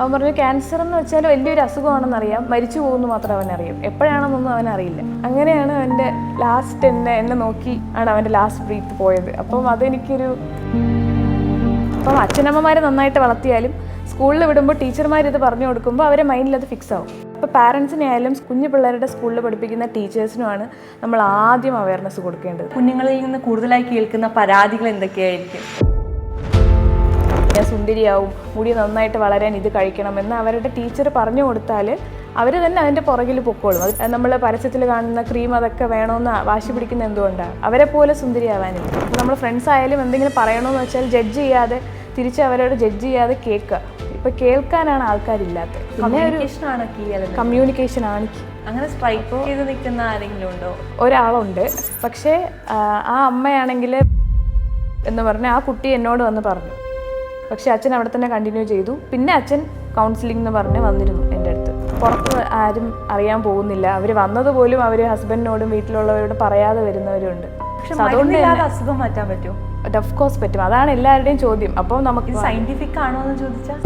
അവൻ പറഞ്ഞു ക്യാൻസർ എന്ന് വെച്ചാൽ വലിയൊരു അസുഖമാണെന്നറിയാം, മരിച്ചു പോകുമെന്ന് മാത്രം അവനറിയാം, എപ്പോഴാണെന്നൊന്നും അവനറിയില്ല. അങ്ങനെയാണ് അവൻ്റെ ലാസ്റ്റ് എന്നെ നോക്കി ആണ് അവൻ്റെ ലാസ്റ്റ് ബ്രീത്ത് പോയത്. അപ്പം അതെനിക്കൊരു അപ്പം അച്ഛനമ്മമാരെ നന്നായിട്ട് വളർത്തിയാലും സ്കൂളിൽ വിടുമ്പോൾ ടീച്ചർമാർ ഇത് പറഞ്ഞു കൊടുക്കുമ്പോൾ അവരെ മൈൻഡിൽ അത് ഫിക്സ് ആവും. അപ്പോൾ പാരൻസിനെ ആയാലും കുഞ്ഞു പിള്ളേരുടെ സ്കൂളിൽ പഠിപ്പിക്കുന്ന ടീച്ചേഴ്സിനുമാണ് നമ്മൾ ആദ്യം അവയർനെസ് കൊടുക്കേണ്ടത്. കുഞ്ഞുങ്ങളിൽ നിന്ന് കൂടുതലായി കേൾക്കുന്ന പരാതികൾ എന്തൊക്കെയായിരിക്കും? ഞാൻ സുന്ദരിയാവും, മുടി നന്നായിട്ട് വളരാൻ ഇത് കഴിക്കണമെന്ന് അവരുടെ ടീച്ചർ പറഞ്ഞു കൊടുത്താൽ അവർ തന്നെ അതിൻ്റെ പുറകിൽ പൊക്കോളും. അത് നമ്മൾ പരസ്യത്തിൽ കാണുന്ന ക്രീം അതൊക്കെ വേണമെന്ന് വാശി പിടിക്കുന്ന എന്തുകൊണ്ടാണ്? അവരെ പോലെ സുന്ദരിയാവാനില്ല. നമ്മൾ ഫ്രണ്ട്സ് ആയാലും എന്തെങ്കിലും പറയണമെന്ന് വെച്ചാൽ ജഡ്ജ് ചെയ്യാതെ, തിരിച്ച് അവരോട് ജഡ്ജ് ചെയ്യാതെ കേൾക്കുക. ഇപ്പം കേൾക്കാനാണ് ആൾക്കാരില്ലാത്തത്. കമ്മ്യൂണിക്കേഷൻ ആണ്. അങ്ങനെ സ്ട്രൈക്ക് ചെയ്ത് നിൽക്കുന്ന ആരെങ്കിലും ഉണ്ടോ? ഒരാളുണ്ട്. പക്ഷേ ആ അമ്മയാണെങ്കിൽ എന്ന് പറഞ്ഞാൽ ആ കുട്ടി എന്നോട് വന്ന് പറഞ്ഞു. പക്ഷെ അച്ഛൻ അവിടെ തന്നെ കണ്ടിന്യൂ ചെയ്തു. പിന്നെ അച്ഛൻ കൗൺസിലിംഗ് എന്ന് പറഞ്ഞ് വന്നിരുന്നു എൻ്റെ അടുത്ത്. പുറത്ത് ആരും അറിയാൻ പോകുന്നില്ല. അവർ വന്നതുപോലും അവർ ഹസ്ബൻഡിനോടും വീട്ടിലുള്ളവരോടും പറയാതെ വരുന്നവരുണ്ട്. അതുകൊണ്ട് അസുഖം മാറ്റാൻ പറ്റുമോ? ഓഫ് കോഴ്സ് പറ്റും. അതാണ് എല്ലാവരുടെയും ചോദ്യം. അപ്പോൾ നമുക്ക് സയന്റിഫിക് ആണോ എന്ന് ചോദിച്ചാൽ